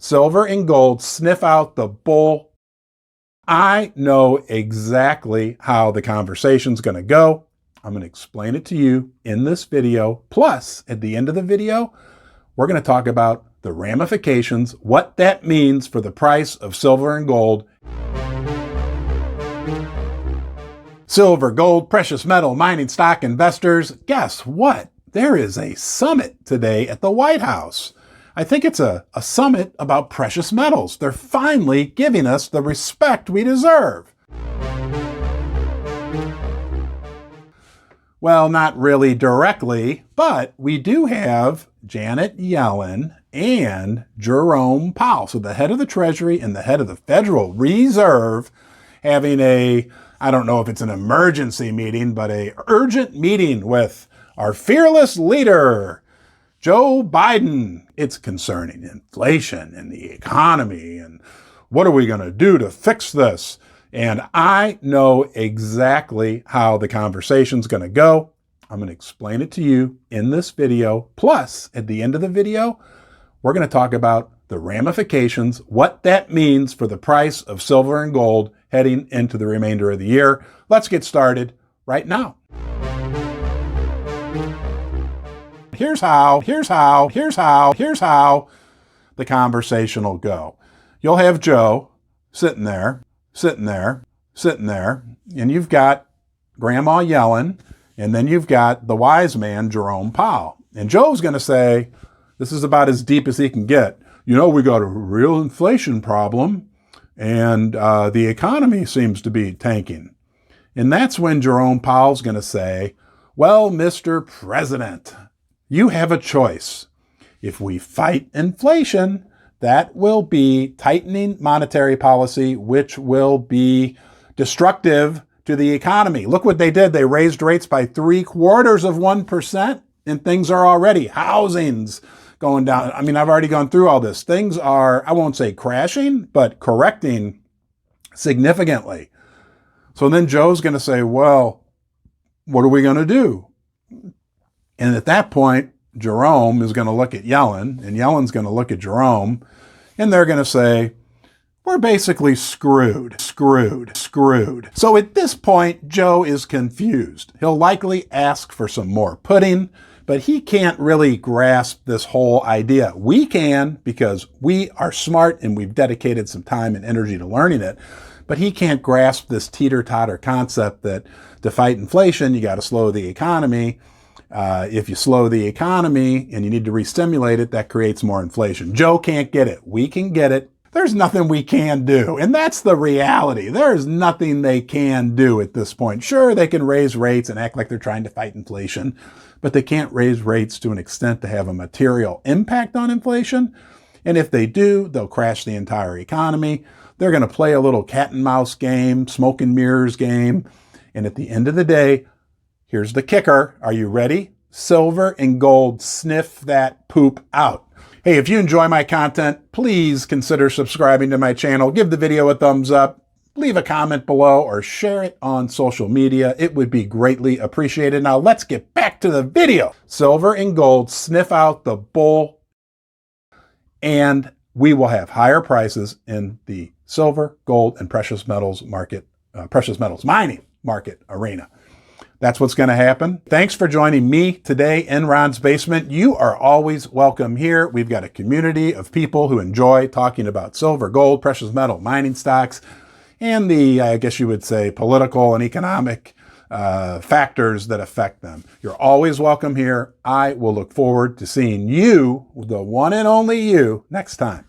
Silver and gold sniff out the bull. I know exactly how the conversation's going to go. I'm going to explain it to you in this video. Plus, at the end of the video, we're going to talk about the ramifications, what that means for the price of silver and gold. Silver, gold, precious metal, mining stock investors, guess what? There is a summit today at the White House. I think it's a summit about precious metals. They're finally giving us the respect we deserve. Well, not really directly, but we do have Janet Yellen and Jerome Powell, so the head of the Treasury and the head of the Federal Reserve, having I don't know if it's an emergency meeting, but an urgent meeting with our fearless leader, Joe Biden. It's concerning inflation and the economy and what are we going to do to fix this? And I know exactly how the conversation's going to go. I'm going to explain it to you in this video. Plus, at the end of the video, we're going to talk about the ramifications, what that means for the price of silver and gold heading into the remainder of the year. Let's get started right now. Here's how the conversation will go. You'll have Joe sitting there, and you've got Grandma Yellen, and then you've got the wise man, Jerome Powell. And Joe's going to say, this is about as deep as he can get. You know, we got a real inflation problem, and the economy seems to be tanking. And that's when Jerome Powell's going to say, well, Mr. President, you have a choice. If we fight inflation, that will be tightening monetary policy, which will be destructive to the economy. Look what they did. They raised rates by 0.75%, and things are already, housing's going down. I mean, I've already gone through all this. Things are, I won't say crashing, but correcting significantly. So then Joe's going to say, well, what are we going to do? And at that point, Jerome is going to look at Yellen, and Yellen's going to look at Jerome, and they're going to say, we're basically screwed. So at this point, Joe is confused. He'll likely ask for some more pudding, but he can't really grasp this whole idea. We can, because we are smart and we've dedicated some time and energy to learning it, but he can't grasp this teeter-totter concept that to fight inflation, you got to slow the economy. If you slow the economy and you need to re-stimulate it, that creates more inflation. Joe can't get it. We can get it. There's nothing we can do. And that's the reality. There's nothing they can do at this point. Sure, they can raise rates and act like they're trying to fight inflation, but they can't raise rates to an extent to have a material impact on inflation. And if they do, they'll crash the entire economy. They're going to play a little cat and mouse game, smoke and mirrors game. And at the end of the day, here's the kicker. Are you ready? Silver and gold sniff that poop out. Hey, if you enjoy my content, please consider subscribing to my channel. Give the video a thumbs up, leave a comment below, or share it on social media. It would be greatly appreciated. Now let's get back to the video. Silver and gold sniff out the bull, and we will have higher prices in the silver, gold, and precious metals mining market arena. That's what's going to happen. Thanks for joining me today in Ron's Basement. You are always welcome here. We've got a community of people who enjoy talking about silver, gold, precious metal, mining stocks, and the, I guess you would say, political and economic factors that affect them. You're always welcome here. I will look forward to seeing you, the one and only you, next time.